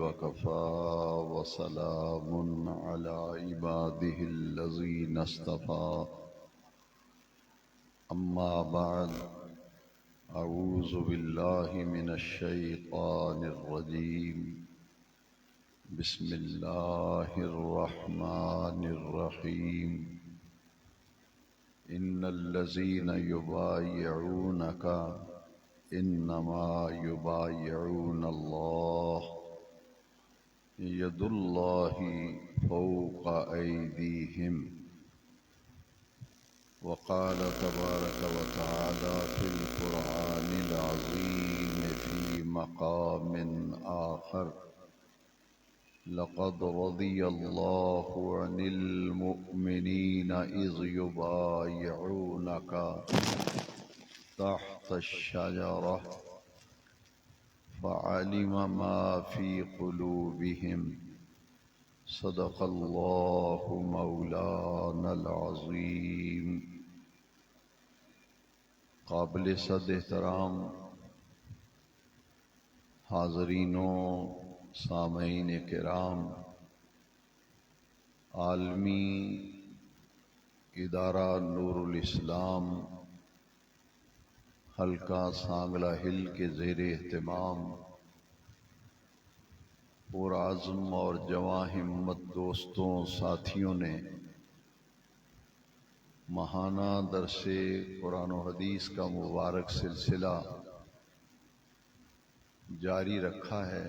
وكفى وسلام على عباده الذين اصطفى أما بعد أعوذ بالله من الشيطان الرجيم بسم الله الرحمن الرحيم إن الذين يبايعونك إنما يبايعون الله يد الله فوق أيديهم وقال تبارك وتعالى في القرآن العظيم في مقام آخر لقد رضي الله عن المؤمنين إذ يبايعونك تحت الشجرة فعلم ما في قلوبهم صدق الله مولانا العظيم. قابل صد احترام حاضرین و سامعین کرام، عالمی ادارہ نور الاسلام حلقہ سانگلہ ہل کے زیر اہتمام پرعزم اور جواں ہمت دوستوں ساتھیوں نے ماہانہ درس قرآن و حدیث کا مبارک سلسلہ جاری رکھا ہے۔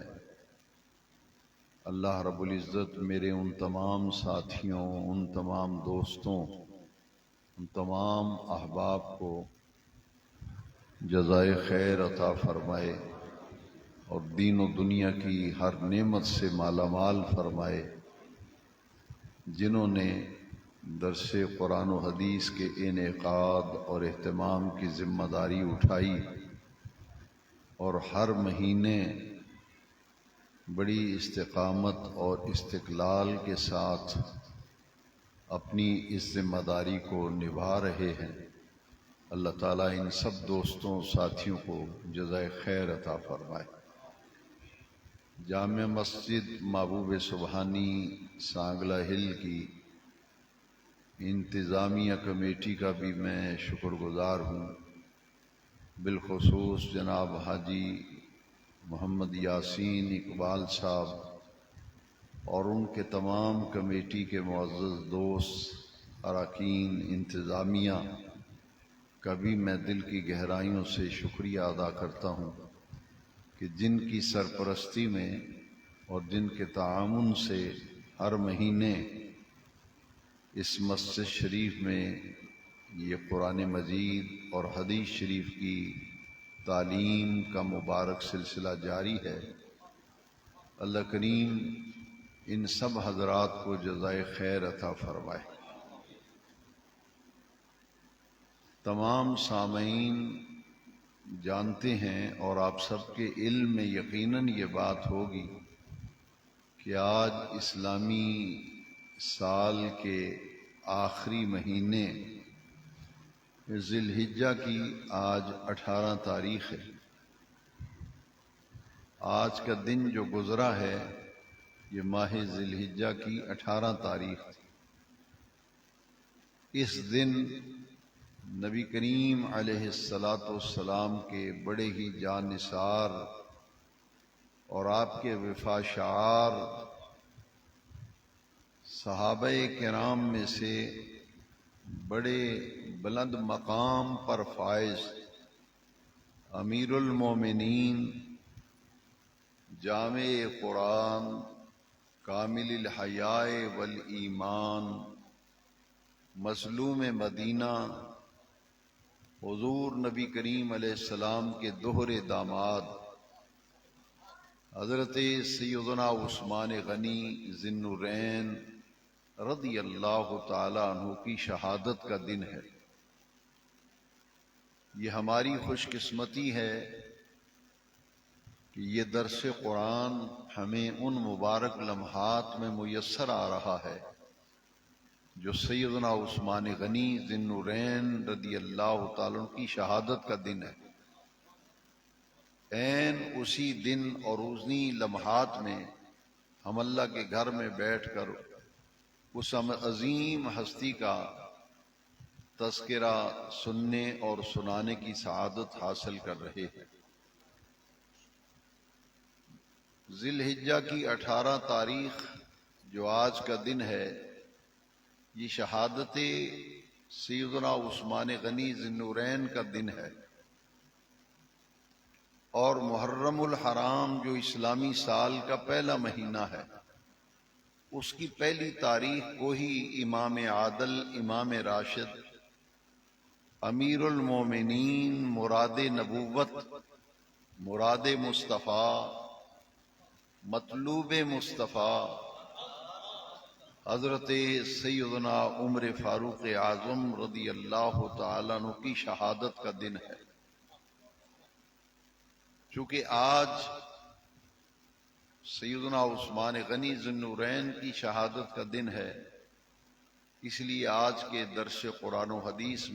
اللہ رب العزت میرے ان تمام ساتھیوں، ان تمام دوستوں، ان تمام احباب کو جزائے خیر عطا فرمائے اور دین و دنیا کی ہر نعمت سے مالا مال فرمائے، جنہوں نے درس قرآن و حدیث کے انعقاد اور اہتمام کی ذمہ داری اٹھائی اور ہر مہینے بڑی استقامت اور استقلال کے ساتھ اپنی اس ذمہ داری کو نبھا رہے ہیں۔ اللہ تعالیٰ ان سب دوستوں ساتھیوں کو جزائے خیر عطا فرمائے۔ جامع مسجد محبوب سبحانی سانگلہ ہل کی انتظامیہ کمیٹی کا بھی میں شکر گزار ہوں، بالخصوص جناب حاجی محمد یاسین اقبال صاحب اور ان کے تمام کمیٹی کے معزز دوست اراکین انتظامیہ کا بھی میں دل کی گہرائیوں سے شکریہ ادا کرتا ہوں کہ جن کی سرپرستی میں اور جن کے تعاون سے ہر مہینے اس مسجد شریف میں یہ قرآن مجید اور حدیث شریف کی تعلیم کا مبارک سلسلہ جاری ہے۔ اللہ کریم ان سب حضرات کو جزائے خیر عطا فرمائے۔ تمام سامعین جانتے ہیں اور آپ سب کے علم میں یقیناً یہ بات ہوگی کہ آج اسلامی سال کے آخری مہینے ذی الحجہ کی آج 18 تاریخ ہے۔ آج کا دن جو گزرا ہے یہ ماہ ذی الحجہ کی 18 تاریخ تھی۔ اس دن نبی کریم علیہ السلام کے بڑے ہی جان نثار اور آپ کے وفا شعار صحابہ کرام میں سے بڑے بلند مقام پر فائز امیر المومنین جامع قرآن کامل الحیاء والایمان مظلوم مدینہ حضور نبی کریم علیہ السلام کے دوہرے داماد حضرت سیدنا عثمان غنی ذی النورین رضی اللہ تعالی عنہ کی شہادت کا دن ہے۔ یہ ہماری خوش قسمتی ہے کہ یہ درس قرآن ہمیں ان مبارک لمحات میں میسر آ رہا ہے جو سیدنا عثمان غنی ذی النورین رضی اللہ تعالیٰ عنہ کی شہادت کا دن ہے۔ عین اسی دن اور اسی لمحات میں ہم اللہ کے گھر میں بیٹھ کر اس عظیم ہستی کا تذکرہ سننے اور سنانے کی سعادت حاصل کر رہے ہیں۔ ذی الحجہ کی 18 تاریخ جو آج کا دن ہے، یہ شہادت سیدنا عثمان غنی ذی النورین کا دن ہے، اور محرم الحرام جو اسلامی سال کا پہلا مہینہ ہے، اس کی پہلی تاریخ کو ہی امام عادل، امام راشد، امیر المومنین، مراد نبوت، مراد مصطفیٰ، مطلوب مصطفیٰ، حضرت سیدنا عمر فاروق اعظم رضی اللہ تعالیٰ عنہ کی شہادت کا دن ہے۔ چونکہ آج سیدنا عثمان غنی ذی النورین کی شہادت کا دن ہے، اس لیے آج کے درس قرآن و حدیث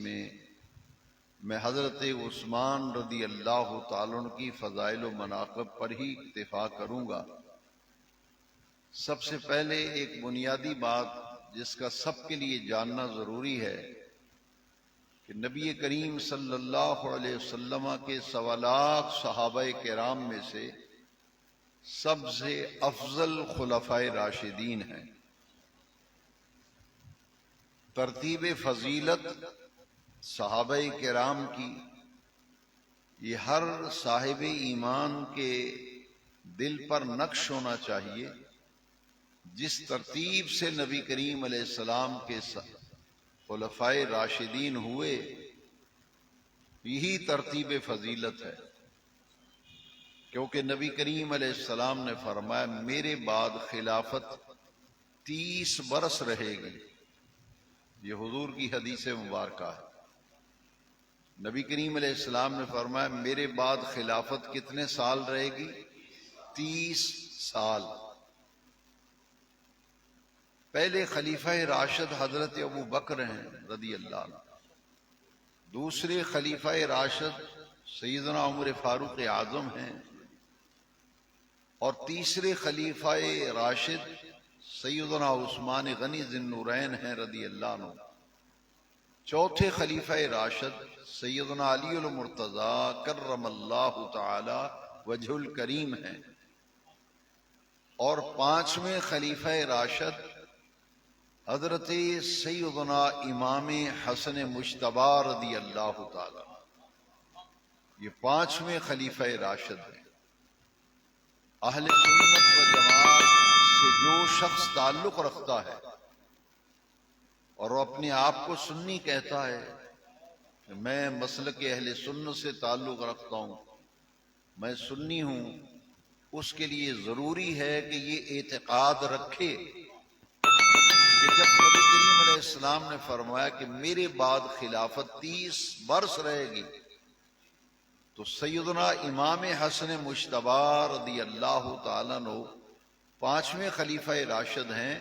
میں حضرت عثمان رضی اللہ تعالیٰ عنہ کی فضائل و مناقب پر ہی اکتفا کروں گا۔ سب سے پہلے ایک بنیادی بات جس کا سب کے لیے جاننا ضروری ہے کہ نبی کریم صلی اللہ علیہ وسلم کے 1.25 لاکھ صحابہ کرام میں سے سب سے افضل خلفائے راشدین ہیں۔ ترتیب فضیلت صحابہ کرام کی یہ ہر صاحب ایمان کے دل پر نقش ہونا چاہیے۔ جس ترتیب سے نبی کریم علیہ السلام کے خلفائے راشدین ہوئے، یہی ترتیب فضیلت ہے، کیونکہ نبی کریم علیہ السلام نے فرمایا میرے بعد خلافت 30 برس رہے گی۔ یہ حضور کی حدیث مبارکہ ہے۔ نبی کریم علیہ السلام نے فرمایا میرے بعد خلافت کتنے سال رہے گی؟ 30 سال۔ پہلے خلیفہ راشد حضرت ابو بکر ہیں رضی اللہ عنہ، دوسرے خلیفہ راشد سیدنا عمر فاروق اعظم ہیں، اور تیسرے خلیفہ راشد سیدنا عثمان غنی ذی النورین ہیں رضی اللہ عنہ، چوتھے خلیفہ راشد سیدنا علی المرتضی کرم اللہ تعالی وجہ الکریم ہیں، اور پانچویں خلیفہ راشد حضرت سیدنا امام حسن مجتبی رضی اللہ تعالی، یہ پانچویں خلیفہ راشد ہیں۔ اہل سنت و جماعت سے جو شخص تعلق رکھتا ہے اور وہ اپنے آپ کو سنی کہتا ہے کہ میں مسلک اہل سنت سے تعلق رکھتا ہوں، میں سنی ہوں، اس کے لیے ضروری ہے کہ یہ اعتقاد رکھے کہ جب نبی کریم علیہ السلام نے فرمایا کہ میرے بعد خلافت 30 برس رہے گی، تو سیدنا امام حسن مجتبی رضی اللہ تعالیٰ عنہ پانچویں خلیفہ راشد ہیں،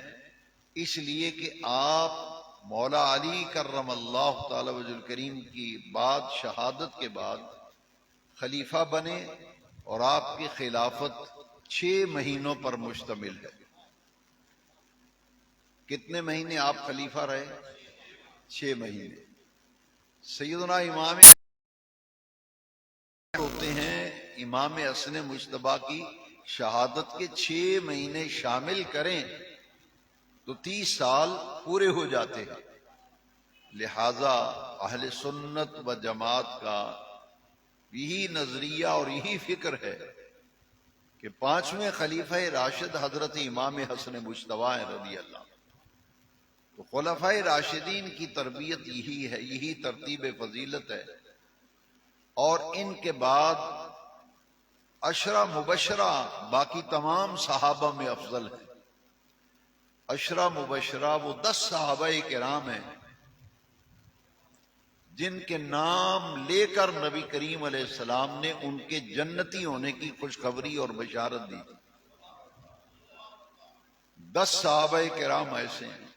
اس لیے کہ آپ مولا علی کرم اللہ تعالی وجہ الکریم کی بعد شہادت کے بعد خلیفہ بنے، اور آپ کی خلافت 6 مہینوں پر مشتمل ہے۔ کتنے مہینے آپ خلیفہ رہے؟ 6 مہینے۔ سیدنا امام ہوتے ہیں امام حسن مجتبی کی شہادت کے 6 مہینے شامل کریں تو 30 سال پورے ہو جاتے ہیں۔ لہذا اہل سنت و جماعت کا یہی نظریہ اور یہی فکر ہے کہ پانچویں خلیفہ راشد حضرت امام حسن مجتبی رضی اللہ عنہ۔ تو خلفائے راشدین کی تربیت یہی ہے، یہی ترتیب فضیلت ہے، اور ان کے بعد 10 مبشرہ باقی تمام صحابہ میں افضل ہیں۔ 10 مبشرہ وہ 10 صحابہ کرام ہیں جن کے نام لے کر نبی کریم علیہ السلام نے ان کے جنتی ہونے کی خوشخبری اور بشارت دی۔ 10 صحابہ کرام ایسے ہیں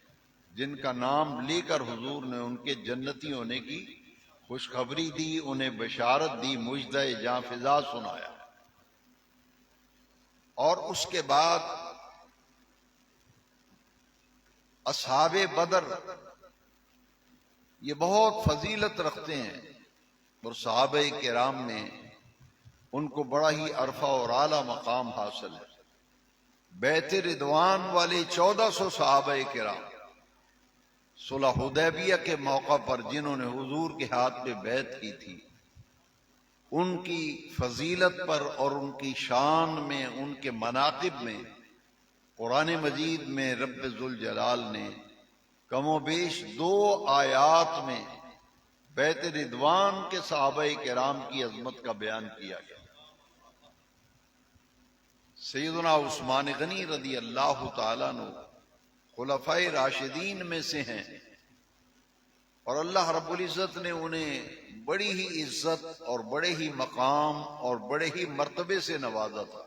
جن کا نام لے کر حضور نے ان کے جنتی ہونے کی خوشخبری دی، انہیں بشارت دی، مجدہ جاں فضا سنایا۔ اور اس کے بعد اصحاب بدر یہ بہت فضیلت رکھتے ہیں، اور صحابہ کرام نے ان کو بڑا ہی عرفہ اور اعلیٰ مقام حاصل ہے۔ بیت رضوان والے 1400 صحابہ کرام صلح حدیبیہ کے موقع پر جنہوں نے حضور کے ہاتھ پہ بیعت کی تھی، ان کی فضیلت پر اور ان کی شان میں، ان کے مناقب میں قرآن مجید میں رب ذوالجلال نے کم و بیش 2 آیات میں بیت رضوان کے صحابہ کرام کی عظمت کا بیان کیا گیا۔ سیدنا عثمان غنی رضی اللہ تعالیٰ عنہ خلفائے راشدین میں سے ہیں، اور اللہ رب العزت نے انہیں بڑی ہی عزت اور بڑے ہی مقام اور بڑے ہی مرتبے سے نوازا تھا۔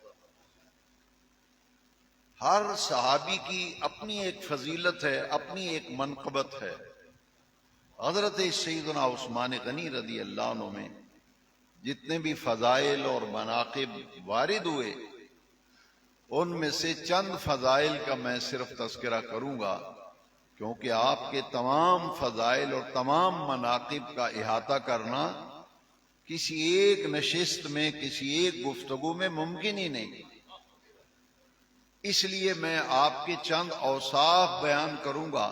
ہر صحابی کی اپنی ایک فضیلت ہے، اپنی ایک منقبت ہے۔ حضرت سیدنا عثمان غنی رضی اللہ عنہ میں جتنے بھی فضائل اور مناقب وارد ہوئے، ان میں سے چند فضائل کا میں صرف تذکرہ کروں گا، کیونکہ آپ کے تمام فضائل اور تمام مناقب کا احاطہ کرنا کسی ایک نشست میں، کسی ایک گفتگو میں ممکن ہی نہیں۔ اس لیے میں آپ کے چند اوصاف بیان کروں گا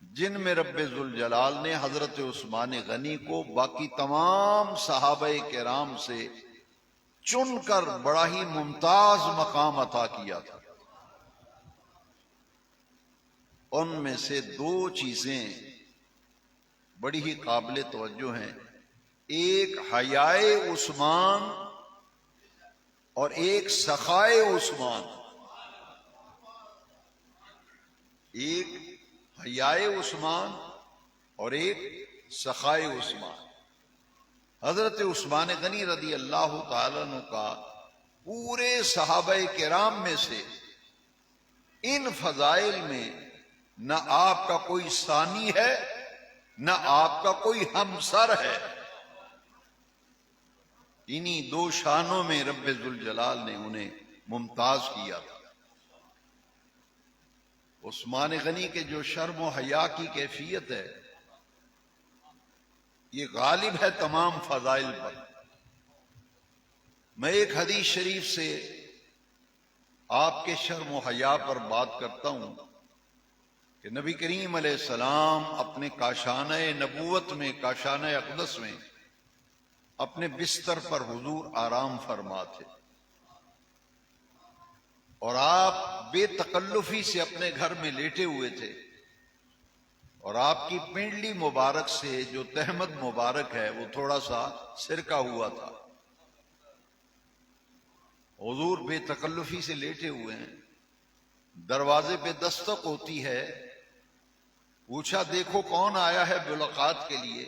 جن میں رب ذوالجلال نے حضرت عثمان غنی کو باقی تمام صحابہ کرام سے چن کر بڑا ہی ممتاز مقام عطا کیا تھا۔ ان میں سے 2 چیزیں بڑی ہی قابل توجہ ہیں، ایک حیائے عثمان اور ایک سخائے عثمان۔ ایک حیائے عثمان اور ایک سخائے عثمان۔ حضرت عثمان غنی رضی اللہ تعالیٰ عنہ کا پورے صحابہ کرام میں سے ان فضائل میں نہ آپ کا کوئی ثانی ہے، نہ آپ کا کوئی ہمسر ہے۔ انہی 2 شانوں میں رب ذوالجلال نے انہیں ممتاز کیا تھا۔ عثمان غنی کے جو شرم و حیا کی کیفیت ہے، یہ غالب ہے تمام فضائل پر۔ میں ایک حدیث شریف سے آپ کے شرم و حیا پر بات کرتا ہوں کہ نبی کریم علیہ السلام اپنے کاشانہ نبوت میں، کاشانہ اقدس میں اپنے بستر پر حضور آرام فرما تھے، اور آپ بے تکلفی سے اپنے گھر میں لیٹے ہوئے تھے، اور آپ کی پنڈلی مبارک سے جو تہمد مبارک ہے وہ تھوڑا سا سرکا ہوا تھا۔ حضور بے تکلفی سے لیٹے ہوئے ہیں، دروازے پہ دستک ہوتی ہے، پوچھا دیکھو کون آیا ہے ملاقات کے لیے،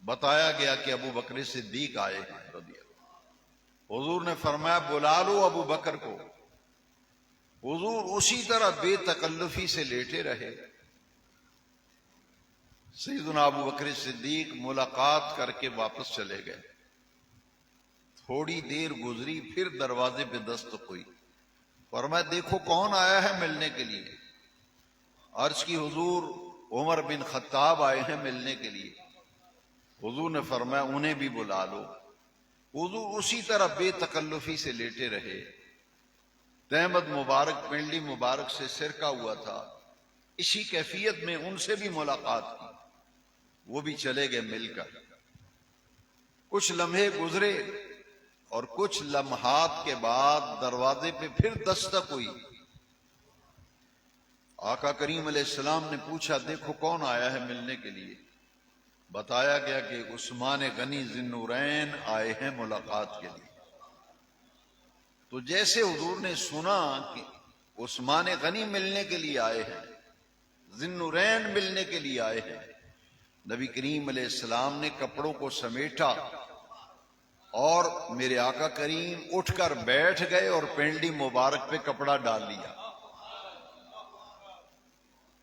بتایا گیا کہ ابو بکر صدیق آئے ہیں رضی اللہ۔ حضور نے فرمایا بلا لو ابو بکر کو۔ حضور اسی طرح بے تکلفی سے لیٹے رہے۔ سیدنا ابو بکر صدیق ملاقات کر کے واپس چلے گئے۔ تھوڑی دیر گزری، پھر دروازے پہ دستک ہوئی، فرمایا دیکھو کون آیا ہے ملنے کے لیے۔ عرض کی حضور عمر بن خطاب آئے ہیں ملنے کے لیے۔ حضور نے فرمایا انہیں بھی بلا لو۔ حضور اسی طرح بے تکلفی سے لیٹے رہے، تہمد مبارک پنڈلی مبارک سے سرکا ہوا تھا، اسی کیفیت میں ان سے بھی ملاقات کی، وہ بھی چلے گئے مل کر۔ کچھ لمحے گزرے اور کچھ لمحات کے بعد دروازے پہ پھر دستک ہوئی۔ آقا کریم علیہ السلام نے پوچھا دیکھو کون آیا ہے ملنے کے لیے۔ بتایا گیا کہ عثمان غنی ذی النورین آئے ہیں ملاقات کے لیے۔ تو جیسے حضور نے سنا کہ عثمان غنی ملنے کے لیے آئے ہیں، ذی النورین ملنے کے لیے آئے ہیں، نبی کریم علیہ السلام نے کپڑوں کو سمیٹا اور میرے آقا کریم اٹھ کر بیٹھ گئے اور پنڈلی مبارک پہ کپڑا ڈال لیا۔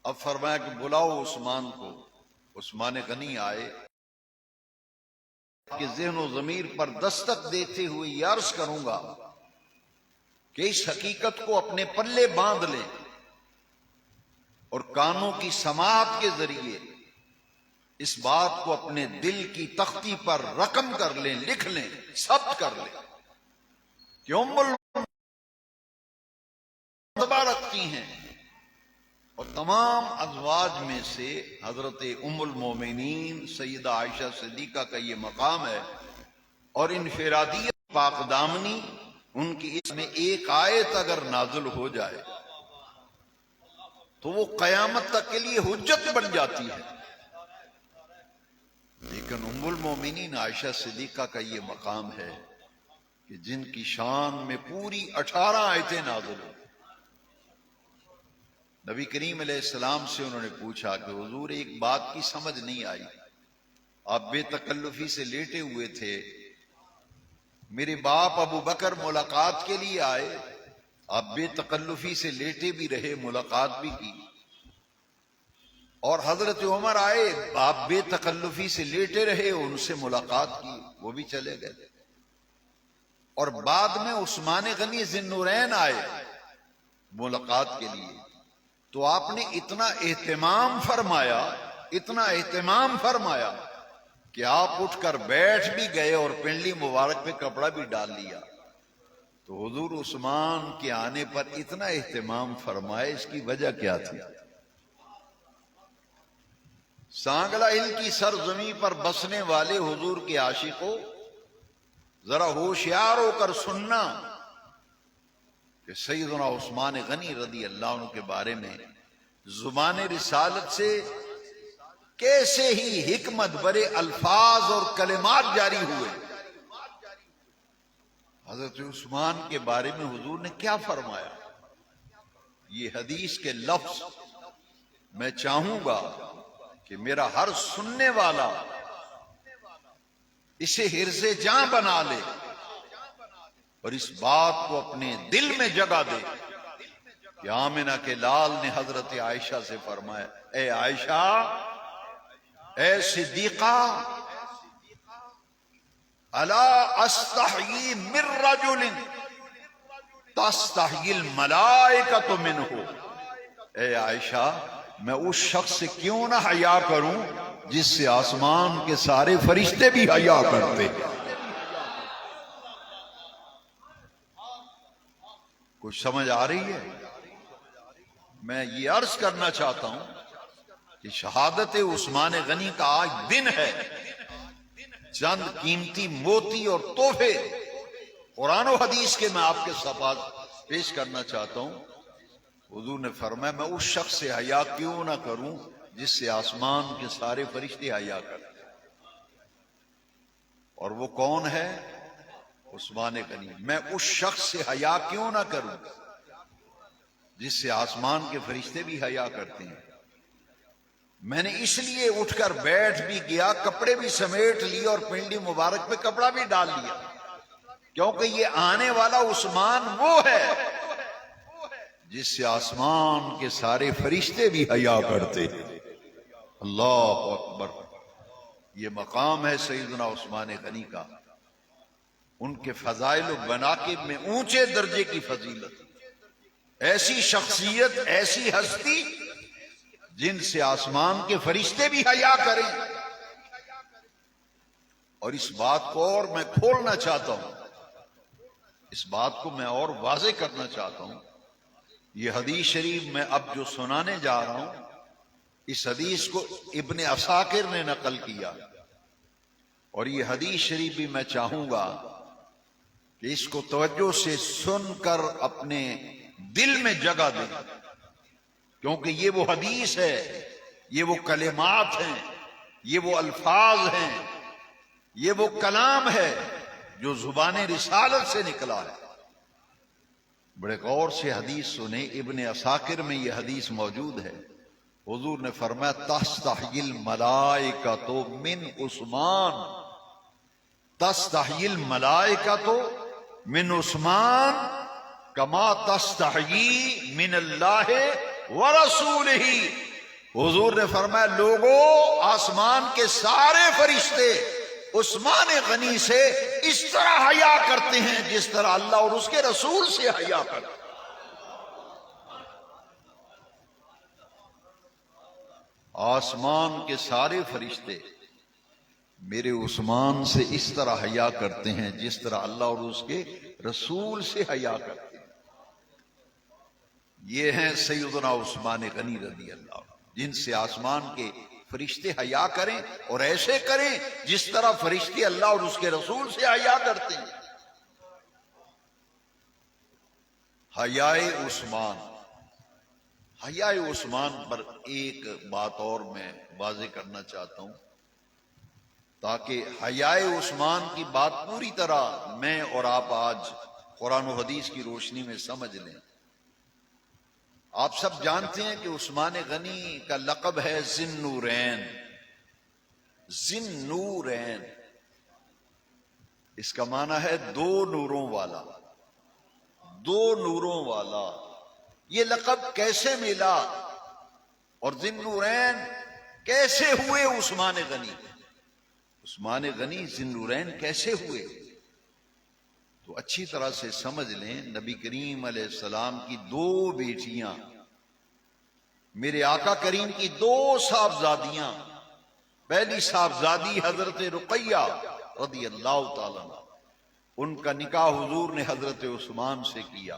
اب فرمایا کہ بلاؤ عثمان کو۔ عثمان غنی آئے، کہ ذہن و ضمیر پر دستک دیتے ہوئے یہ عرض کروں گا کہ اس حقیقت کو اپنے پلے باندھ لیں اور کانوں کی سماعت کے ذریعے اس بات کو اپنے دل کی تختی پر رقم کر لیں، لکھ لیں، ثبت کر لیں کہ ام المرتبہ رکھتی ہیں، اور تمام ازواج میں سے حضرت ام المومنین سیدہ عائشہ صدیقہ کا یہ مقام ہے، اور انفرادیت پاک دامنی ان کی اس میں ایک آیت اگر نازل ہو جائے تو وہ قیامت تک کے لیے حجت بن جاتی ہے۔ لیکن ام المومنین عائشہ صدیقہ کا یہ مقام ہے کہ جن کی شان میں پوری 18 آیتیں نازل ہو۔ نبی کریم علیہ السلام سے انہوں نے پوچھا کہ حضور ایک بات کی سمجھ نہیں آئی، آپ بے تکلفی سے لیٹے ہوئے تھے، میرے باپ ابو بکر ملاقات کے لیے آئے، آپ بے تکلفی سے لیٹے بھی رہے، ملاقات بھی کی، اور حضرت عمر آئے، آپ بے تکلفی سے لیٹے رہے، ان سے ملاقات کی، وہ بھی چلے گئے، اور بعد میں عثمان غنی ذی النورین آئے ملاقات کے لیے، تو آپ نے اتنا اہتمام فرمایا، اتنا اہتمام فرمایا کہ آپ اٹھ کر بیٹھ بھی گئے اور پنڈلی مبارک پہ کپڑا بھی ڈال لیا۔ تو حضور عثمان کے آنے پر اتنا اہتمام فرمائے، اس کی وجہ کیا تھی؟ سانگلا ہل کی سرزمین پر بسنے والے حضور کے عاشقوں، ذرا ہوشیار ہو کر سننا کہ سیدنا عثمان غنی رضی اللہ عنہ کے بارے میں زبان رسالت سے کیسے ہی حکمت برے الفاظ اور کلمات جاری ہوئے۔ حضرت عثمان کے بارے میں حضور نے کیا فرمایا؟ یہ حدیث کے لفظ میں چاہوں گا کہ میرا ہر سننے والا اسے حرز جاں بنا لے اور اس بات کو اپنے دل میں جگہ دے کہ آمنہ کے لال نے حضرت عائشہ سے فرمایا، اے عائشہ، اے صدیقہ، الا استحیی من رجل تستحیی الملائکۃ منہ، اے عائشہ، میں اس شخص سے کیوں نہ حیا کروں جس سے آسمان کے سارے فرشتے بھی حیا کرتے۔ کچھ سمجھ آ رہی ہے؟ میں یہ عرض کرنا چاہتا ہوں کہ شہادت عثمان غنی کا آج دن ہے، چند قیمتی موتی اور تحفے قرآن و حدیث کے میں آپ کے ساتھ پیش کرنا چاہتا ہوں۔ حضور نے فرمایا، میں اس شخص سے حیا کیوں نہ کروں جس سے آسمان کے سارے فرشتے حیا کرتے، اور وہ کون ہے؟ عثمان غنی۔ میں اس شخص سے حیا کیوں نہ کروں جس سے آسمان کے فرشتے بھی حیا کرتے ہیں۔ میں نے اس لیے اٹھ کر بیٹھ بھی گیا، کپڑے بھی سمیٹ لیے اور پنڈلی مبارک پہ کپڑا بھی ڈال لیا، کیونکہ یہ آنے والا عثمان وہ ہے جس سے آسمان کے سارے فرشتے بھی حیا کرتے۔ اللہ اکبر! یہ مقام ہے سیدنا عثمان غنی کا، ان کے فضائل و مناقب میں اونچے درجے کی فضیلت، ایسی شخصیت، ایسی ہستی جن سے آسمان کے فرشتے بھی حیا کریں۔ اور اس بات کو اور میں کھولنا چاہتا ہوں، اس بات کو میں اور واضح کرنا چاہتا ہوں۔ یہ حدیث شریف میں اب جو سنانے جا رہا ہوں، اس حدیث کو ابن عساکر نے نقل کیا، اور یہ حدیث شریف بھی میں چاہوں گا کہ اس کو توجہ سے سن کر اپنے دل میں جگہ دیں، کیونکہ یہ وہ حدیث ہے، یہ وہ کلمات ہیں، یہ وہ الفاظ ہیں، یہ وہ کلام ہے جو زبان رسالت سے نکلا ہے۔ بڑے غور سے حدیث سنیں، ابن عساکر میں یہ حدیث موجود ہے۔ حضور نے فرمایا، تستحیی الملائکۃ من عثمان، تستحیی الملائکۃ من عثمان کما تستحیی من اللہ ورسولہ۔ حضور نے فرمایا، لوگوں، آسمان کے سارے فرشتے عثمان غنی سے اس طرح حیا کرتے ہیں جس طرح اللہ اور اس کے رسول سے حیا کرتے ہیں۔ آسمان کے سارے فرشتے میرے عثمان سے اس طرح حیا کرتے ہیں جس طرح اللہ اور اس کے رسول سے حیا کرتے ہیں. یہ ہیں سیدنا عثمان غنی رضی اللہ عنہ، جن سے آسمان کے فرشتے حیا کریں اور ایسے کریں جس طرح فرشتے اللہ اور اس کے رسول سے حیا کرتے ہیں. حیائے عثمان، حیائے عثمان پر ایک بات اور میں واضح کرنا چاہتا ہوں تاکہ حیائے عثمان کی بات پوری طرح میں اور آپ آج قرآن و حدیث کی روشنی میں سمجھ لیں. آپ سب جانتے ہیں کہ عثمان غنی کا لقب ہے ذی النورین. ذی النورین اس کا معنی ہے دو نوروں والا، دو نوروں والا. یہ لقب کیسے ملا اور ذی النورین کیسے ہوئے عثمان غنی؟ عثمان غنی ذی النورین کیسے ہوئے؟ تو اچھی طرح سے سمجھ لیں، نبی کریم علیہ السلام کی دو بیٹیاں، میرے آقا کریم کی دو صاحبزادیاں. پہلی صاحبزادی حضرت رقیہ رضی اللہ تعالیٰ عنہ، ان کا نکاح حضور نے حضرت عثمان سے کیا،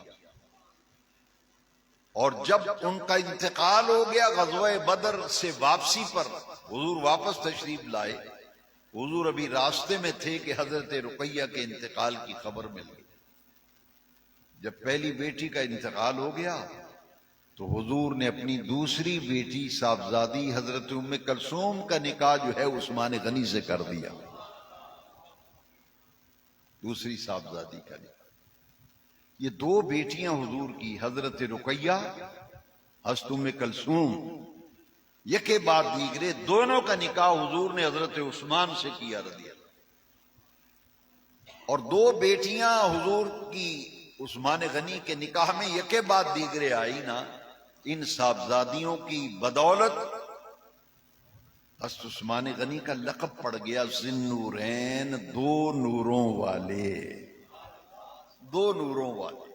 اور جب ان کا انتقال ہو گیا غزوہ بدر سے واپسی پر حضور واپس تشریف لائے. حضور ابھی راستے میں تھے کہ حضرت رقیہ کے انتقال کی خبر مل گئی. جب پہلی بیٹی کا انتقال ہو گیا تو حضور نے اپنی دوسری بیٹی صاحبزادی حضرت ام کلثوم کا نکاح جو ہے عثمان غنی سے کر دیا. دوسری صاحبزادی کا نکاح. یہ دو بیٹیاں حضور کی، حضرت رقیہ، حضرت ام کلثوم، یکے بعد دیگرے دونوں کا نکاح حضور نے حضرت عثمان سے کیا رضی اللہ. اور دو بیٹیاں حضور کی عثمان غنی کے نکاح میں یکے بعد دیگرے آئی نا، ان صاحبزادیوں کی بدولت حضرت عثمان غنی کا لقب پڑ گیا ذی النورین، دو نوروں والے، دو نوروں والے.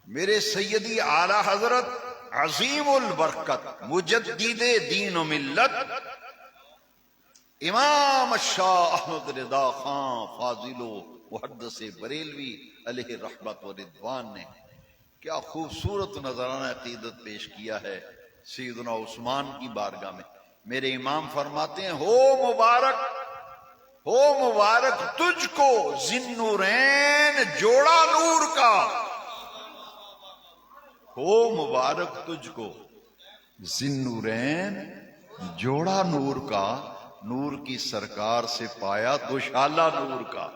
میرے سیدی اعلی حضرت عظیم البرکت مجدد دین و ملت امام شاہ احمد رضا خان فاضل و محدث بریلوی علیہ رحمت و رضوان نے کیا خوبصورت نذرانہ عقیدت پیش کیا ہے سیدنا عثمان کی بارگاہ میں. میرے امام فرماتے ہیں، ہو مبارک تجھ کو ذی النورین جوڑا نور کا، ہو مبارک تجھ کو ذی النورین جوڑا نور کا، نور کی سرکار سے پایا دوشالہ نور کا.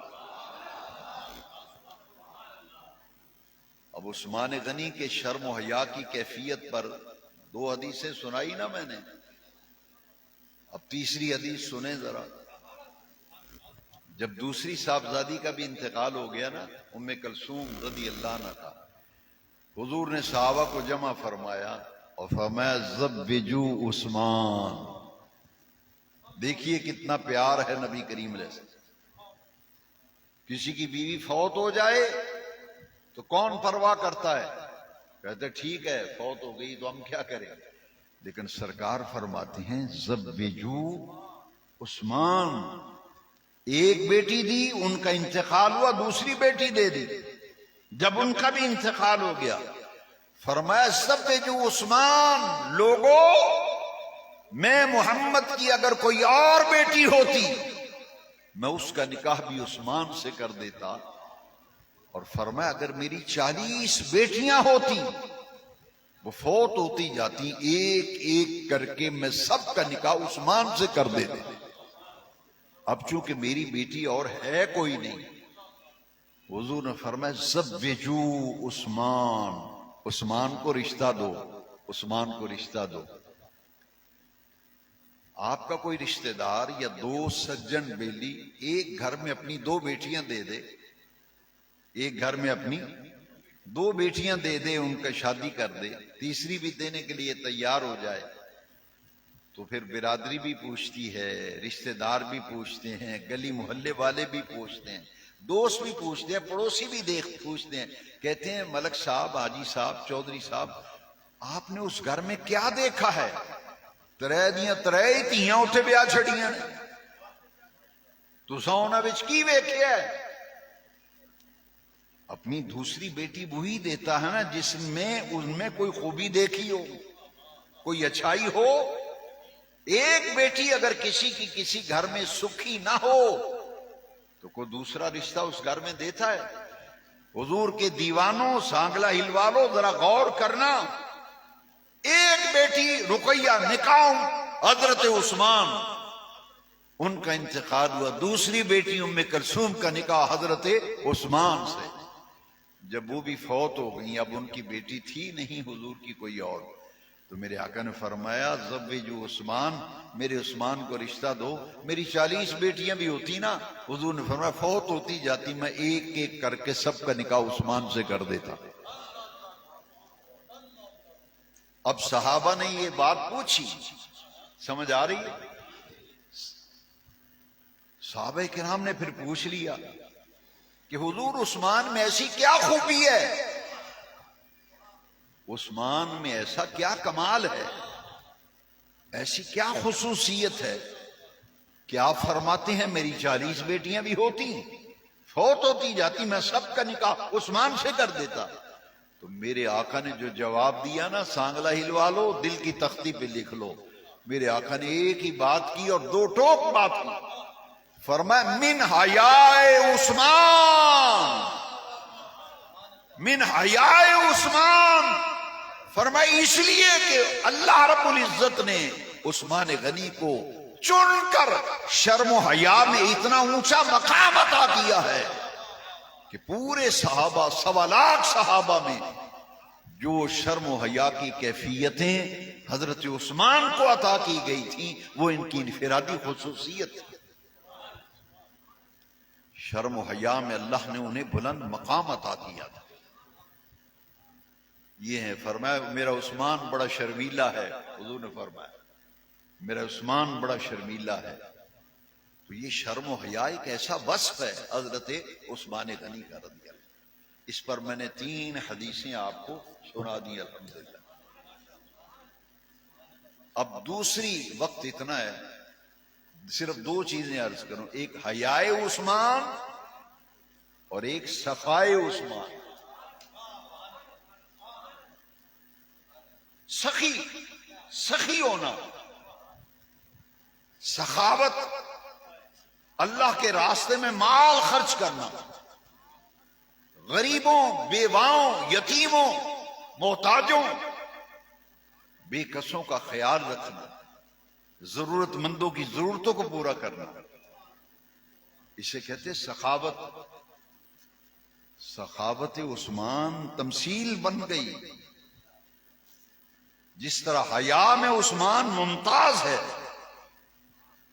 اب عثمان غنی کے شرم و حیا کی کیفیت پر دو حدیثیں سنائی نا میں نے، اب تیسری حدیث سنیں ذرا. جب دوسری صاحبزادی کا بھی انتقال ہو گیا نا، ام کلثوم رضی اللہ عنہ کا، حضور نے صحابہ کو جمع فرمایا اور فرمایا زوجو عثمان. دیکھیے کتنا پیار ہے نبی کریم علیہ السلام. کسی کی بیوی فوت ہو جائے تو کون پرواہ کرتا ہے، کہتے ٹھیک ہے فوت ہو گئی تو ہم کیا کریں، لیکن سرکار فرماتے ہیں زوجو عثمان. ایک بیٹی دی، ان کا انتقال ہوا، دوسری بیٹی دے دی. جب ان کا بھی انتقال ہو گیا فرمایا زوجو عثمان. لوگوں، میں محمد کی اگر کوئی اور بیٹی ہوتی میں اس کا نکاح بھی عثمان سے کر دیتا. اور فرمایا اگر میری 40 بیٹیاں ہوتی وہ فوت ہوتی جاتی، ایک ایک کر کے میں سب کا نکاح عثمان سے کر دیتے. اب چونکہ میری بیٹی اور ہے کوئی نہیں، حضور نے فرمایا زوجو عثمان. عثمان کو رشتہ دو، عثمان کو رشتہ دو. آپ کا کوئی رشتہ دار یا دوست سجن بیلی ایک گھر میں اپنی دو بیٹیاں دے دے، ایک گھر میں اپنی دو بیٹیاں دے دے، ان کا شادی کر دے، تیسری بھی دینے کے لیے تیار ہو جائے، تو پھر برادری بھی پوچھتی ہے، رشتہ دار بھی پوچھتے ہیں، گلی محلے والے بھی پوچھتے ہیں، دوست بھی پوچھتے ہیں، پڑوسی بھی پوچھتے ہیں. کہتے ہیں ملک صاحب، حاجی صاحب، چودھری صاحب، آپ نے اس گھر میں کیا دیکھا ہے؟ ترے دیاں ترے ہی تیاں اتھے بیاہ چھڑیاں نے، تساں انہاں وچ کی ویکھیا ہے؟ اپنی دوسری بیٹی وہی دیتا ہے نا جس میں ان میں کوئی خوبی دیکھی ہو، کوئی اچھائی ہو۔ ایک بیٹی اگر کسی کی کسی گھر میں سکھی نہ ہو تو کوئی دوسرا رشتہ اس گھر میں دیتا ہے؟ حضور کے دیوانوں، سانگلہ ہلوالو، ذرا غور کرنا، ایک بیٹی رقیہ نکاح حضرت عثمان، ان کا انتقال ہوا، دوسری بیٹی ام کلثوم کا نکاح حضرت عثمان سے۔ جب وہ بھی فوت ہو گئی، اب ان کی بیٹی تھی نہیں حضور کی کوئی اور، تو میرے آقا نے فرمایا زوجوا عثمان، میرے عثمان کو رشتہ دو۔ میری 40 بیٹیاں بھی ہوتی نا، حضور نے فرمایا فوت ہوتی جاتی میں ایک ایک کر کے سب کا نکاح عثمان سے کر دیتا۔ اب صحابہ نے یہ بات پوچھی، سمجھ آ رہی ہے؟ صحابہ کرام نے پھر پوچھ لیا کہ حضور عثمان میں ایسی کیا خوبی ہے، عثمان میں ایسا کیا کمال ہے، ایسی کیا خصوصیت ہے کہ آپ فرماتے ہیں میری 40 بیٹیاں بھی ہوتی، فوت ہوتی جاتی، میں سب کا نکاح عثمان سے کر دیتا۔ تو میرے آقا نے جو جواب دیا نا، سانگلہ ہلوالو، دل کی تختی پہ لکھ لو، میرے آقا نے ایک ہی بات کی اور دو ٹوک بات کی، فرمایا من حیاء عثمان، من حیاء عثمان، فرمایا اس لیے کہ اللہ رب العزت نے عثمان غنی کو چن کر شرم و حیا میں اتنا اونچا مقام عطا کیا ہے کہ پورے صحابہ، 1.25 لاکھ صحابہ میں جو شرم و حیا کی کیفیتیں حضرت عثمان کو عطا کی گئی تھیں وہ ان کی انفرادی خصوصیت تھی۔ شرم و حیا میں اللہ نے انہیں بلند مقام عطا کیا تھا۔ یہ ہے، فرمایا میرا عثمان بڑا شرمیلا ہے، حضور نے فرمایا میرا عثمان بڑا شرمیلا ہے۔ تو یہ شرم و حیا ایک ایسا وصف ہے حضرت عثمان غنی کا رضی اللہ۔ اس پر میں نے 3 حدیثیں آپ کو سنا دی الحمدللہ۔ اب دوسری، وقت اتنا ہے، صرف 2 چیزیں عرض کروں، ایک حیاء عثمان اور ایک صفائے عثمان۔ سخی ہونا، سخاوت، اللہ کے راستے میں مال خرچ کرنا، غریبوں، بیواؤں، یتیموں، محتاجوں، بے کسوں کا خیال رکھنا، ضرورت مندوں کی ضرورتوں کو پورا کرنا، اسے کہتے سخاوت۔ سخاوت عثمان تمثیل بن گئی، جس طرح حیا میں عثمان ممتاز ہے،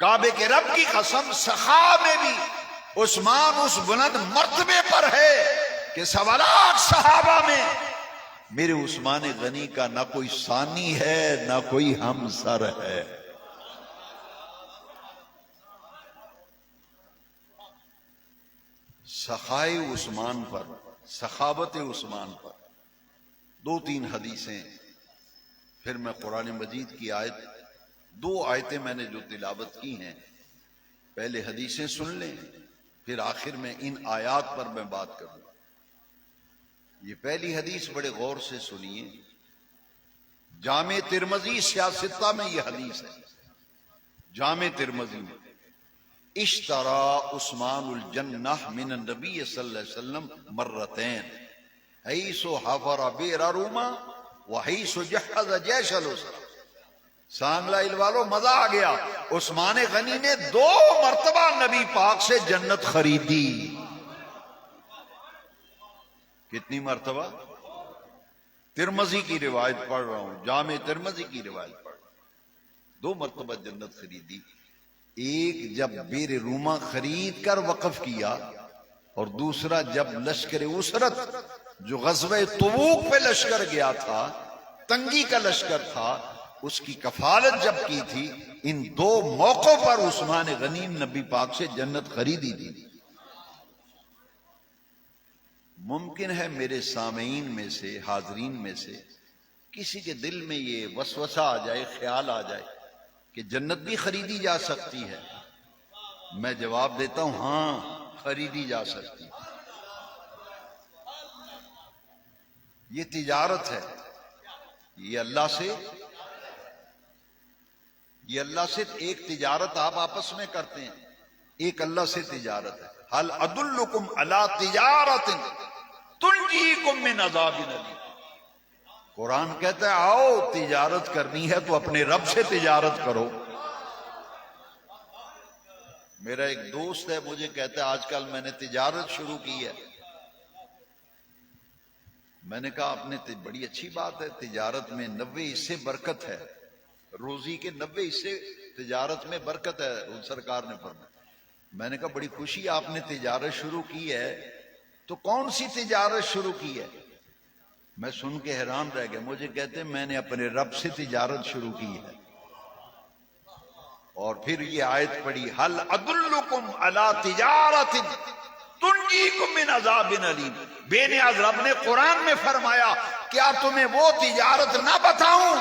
کعبے کے رب کی قسم سخا میں بھی عثمان اس بلند مرتبے پر ہے کہ 1.25 لاکھ صحابہ میں میرے عثمان غنی کا نہ کوئی ثانی ہے نہ کوئی ہمسر ہے۔ سخائے عثمان پر، سخاوت عثمان پر 2-3 حدیثیں، پھر میں قرآن مجید کی آیت، 2 آیتیں میں نے جو تلاوت کی ہیں، پہلے حدیثیں سن لیں، پھر آخر میں ان آیات پر میں بات کروں۔ یہ پہلی حدیث بڑے غور سے سنیے، جامع ترمذی سیاستہ میں یہ حدیث ہے، جامع ترمذی میں، اشترى عثمان الجنہ من النبی صلی اللہ علیہ وسلم مرتين حیث حفر بئر روما وحیث جہز جیش الاسرا۔ سانگلہ الوالو مزہ آ گیا، عثمان غنی نے 2 مرتبہ نبی پاک سے جنت خریدی۔ کتنی مرتبہ؟ ترمذی کی روایت پڑھ رہا ہوں، جامع ترمذی کی روایت پڑھ رہا ہوں، 2 مرتبہ جنت خریدی۔ ایک جب بئر روما خرید کر وقف کیا، اور دوسرا جب لشکر اسرت جو غزوہ تبوک پہ لشکر گیا تھا، تنگی کا لشکر تھا، اس کی کفالت جب کی تھی، ان 2 موقعوں پر عثمان غنی نبی پاک سے جنت خریدی تھی۔ ممکن ہے میرے سامعین میں سے، حاضرین میں سے کسی کے دل میں یہ وسوسہ آ جائے، خیال آ جائے کہ جنت بھی خریدی جا سکتی ہے؟ میں جواب دیتا ہوں ہاں خریدی جا سکتی ہے۔ یہ تجارت ہے، یہ اللہ سے ایک تجارت آپ آپس میں کرتے ہیں، ایک اللہ سے تجارت ہے۔ هل ادلکم علی تجارت تنجیکم من عذاب الیم۔ قرآن کہتا ہے آؤ تجارت کرنی ہے تو اپنے رب سے تجارت کرو۔ میرا ایک دوست ہے مجھے کہتا ہے آج کل میں نے تجارت شروع کی ہے۔ میں نے کہا آپ نے بڑی اچھی بات ہے، تجارت میں 90 حصے برکت ہے، روزی کے 90 حصے تجارت میں برکت ہے، سرکار نے فرمایا۔ میں نے کہا بڑی خوشی آپ نے تجارت شروع کی ہے، تو کون سی تجارت شروع کی ہے؟ میں سن کے حیران رہ گیا۔ مجھے کہتے ہیں میں نے اپنے رب سے تجارت شروع کی ہے۔ اور پھر یہ آیت پڑھی هل ادلکم علی تجارت تنجیکم من عذاب الیم۔ بے نیاز رب نے قرآن میں فرمایا کیا تمہیں وہ تجارت نہ بتاؤں؟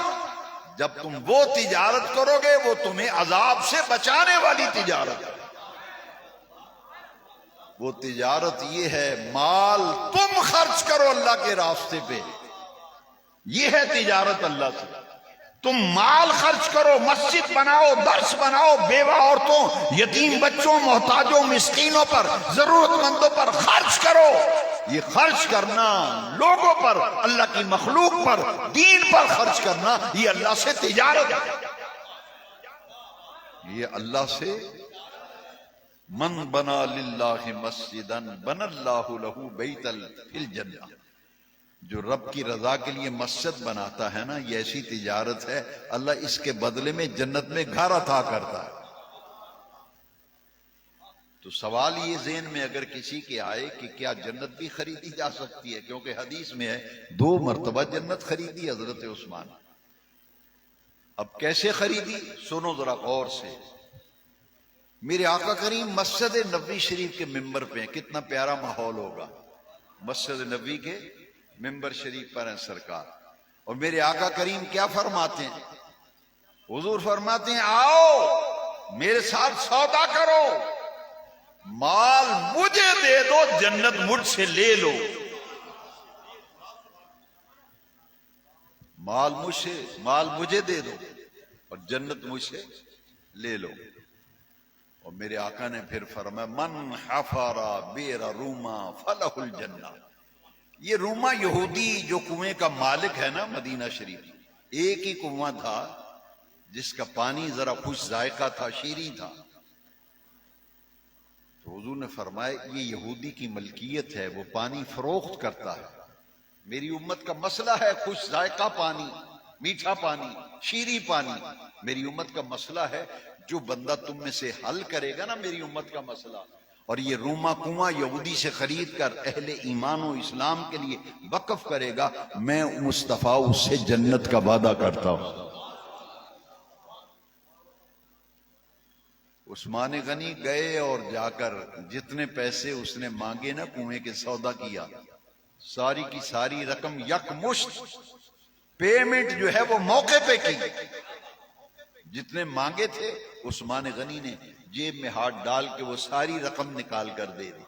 جب تم وہ تجارت کرو گے وہ تمہیں عذاب سے بچانے والی تجارت ہے۔ وہ تجارت یہ ہے مال تم خرچ کرو اللہ کے راستے پہ، یہ ہے تجارت اللہ سے۔ تم مال خرچ کرو، مسجد بناؤ، درس بناؤ، بیوہ عورتوں، یتیم بچوں، محتاجوں، مسکینوں پر، ضرورت مندوں پر خرچ کرو۔ یہ خرچ کرنا لوگوں پر، اللہ کی مخلوق پر، دین پر خرچ کرنا، یہ اللہ سے تجارت ہے۔ یہ اللہ سے من بنا للہ مسجدا بنا اللہ لہ بیتا فی الجنہ۔ جو رب کی رضا کے لیے مسجد بناتا ہے نا، یہ ایسی تجارت ہے، اللہ اس کے بدلے میں جنت میں گھر عطا کرتا ہے۔ تو سوال یہ ذہن میں اگر کسی کے آئے کہ کیا جنت بھی خریدی جا سکتی ہے، کیونکہ حدیث میں ہے 2 مرتبہ جنت خریدی حضرت عثمان۔ اب کیسے خریدی سنو ذرا غور سے۔ میرے آقا کریم مسجد نبوی شریف کے ممبر پہ ہیں، کتنا پیارا ماحول ہوگا، مسجد نبوی کے ممبر شریف پر ہیں سرکار، اور میرے آقا کریم کیا فرماتے ہیں؟ حضور فرماتے ہیں آؤ میرے ساتھ سودا کرو، مال مجھے دے دو، جنت مجھ سے لے لو۔ مال مجھے دے دو اور جنت مجھ سے لے لو۔ اور میرے آقا نے پھر فرمایا من حفر بئر روما فلہ الجنہ۔ یہ روما یہودی جو کنویں کا مالک ہے نا مدینہ شریف، ایک ہی کنواں تھا جس کا پانی ذرا خوش ذائقہ تھا، شیریں تھا۔ تو حضور نے فرمایا یہ یہودی کی ملکیت ہے، وہ پانی فروخت کرتا ہے۔ میری امت کا مسئلہ ہے خوش ذائقہ پانی، میٹھا پانی، شیریں پانی۔ میری امت کا مسئلہ ہے جو بندہ تم میں سے حل کرے گا نا میری امت کا مسئلہ، اور یہ روما کنواں یہودی سے خرید کر اہل ایمان و اسلام کے لیے وقف کرے گا، میں مصطفیٰ اس سے جنت کا وعدہ کرتا ہوں۔ عثمان غنی گئے اور جا کر جتنے پیسے اس نے مانگے نا کنویں کے سودا کیا، ساری کی ساری رقم یک مشت پیمنٹ جو ہے وہ موقع پہ کی۔ جتنے مانگے تھے عثمان غنی نے جیب میں ہاتھ ڈال کے وہ ساری رقم نکال کر دے دی۔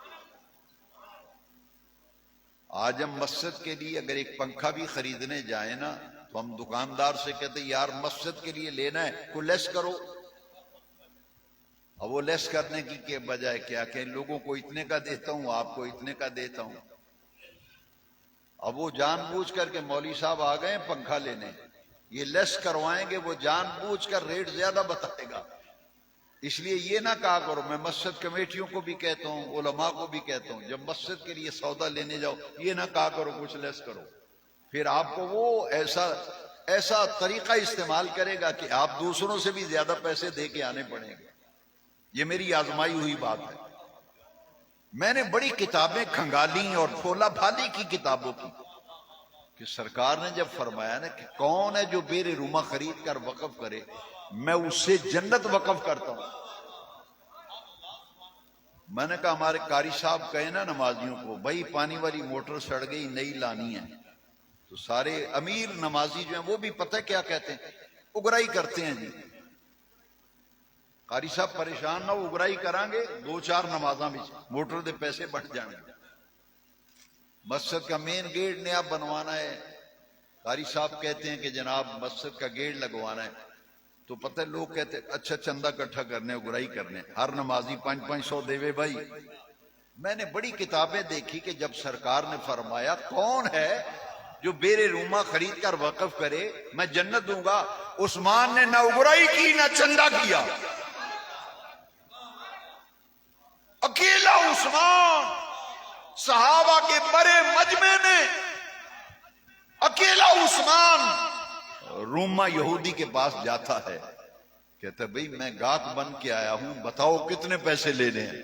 آج ہم مسجد کے لیے اگر ایک پنکھا بھی خریدنے جائیں نا تو ہم دکاندار سے کہتے ہیں یار مسجد کے لیے لینا ہے کوئی لیس کرو۔ اب وہ لیس کرنے کی کے بجائے کیا کہ لوگوں کو اتنے کا دیتا ہوں آپ کو اتنے کا دیتا ہوں۔ اب وہ جان بوجھ کر کے مولوی صاحب آ گئے پنکھا لینے، یہ لیس کروائیں گے، وہ جان بوجھ کر ریٹ زیادہ بتائے گا۔ اس لیے یہ نہ کہا کرو، میں مسجد کمیٹیوں کو بھی کہتا ہوں، علماء کو بھی کہتا ہوں، جب مسجد کے لیے سودا لینے جاؤ یہ نہ کہا کرو کچھ لیس کرو، پھر آپ کو وہ ایسا طریقہ استعمال کرے گا کہ آپ دوسروں سے بھی زیادہ پیسے دے کے آنے پڑیں گے۔ یہ میری آزمائی ہوئی بات ہے۔ میں نے بڑی کتابیں کھنگالی اور پھولا پھالی کی کتابوں کی کہ سرکار نے جب فرمایا نا کہ کون ہے جو بیر روما خرید کر وقف کرے، میں اس سے جنت وقف کرتا ہوں۔ میں نے کہا ہمارے قاری صاحب کہے نا نمازیوں کو بھائی پانی والی موٹر سڑ گئی نئی لانی ہے، تو سارے امیر نمازی جو ہیں وہ بھی پتہ کیا کہتے ہیں، اگرائی کرتے ہیں جی قاری صاحب پریشان نہ ہو، اگرائی کران گے 2-4 نمازاں بھی موٹر دے پیسے بڑھ جان گے. مسجد کا مین گیٹ نیا بنوانا ہے. قاری صاحب کہتے ہیں کہ جناب مسجد کا گیٹ لگوانا ہے، تو پتہ ہے لوگ کہتے ہیں اچھا چندہ اکٹھا کرنے، اگرائی کرنے، ہر نمازی 500 دیوے بھائی. میں نے بڑی کتابیں دیکھی کہ جب سرکار نے فرمایا کون ہے جو بیرے روما خرید کر وقف کرے میں جنت دوں گا، عثمان نے نہ اگرائی کی نہ چندہ کیا. اکیلا عثمان صحابہ کے بڑے مجمع نے، اکیلا عثمان روما یہودی کے پاس جاتا ہے، کہتا ہے بھئی میں گاہک بن کے آیا ہوں، بتاؤ کتنے پیسے لینے ہیں.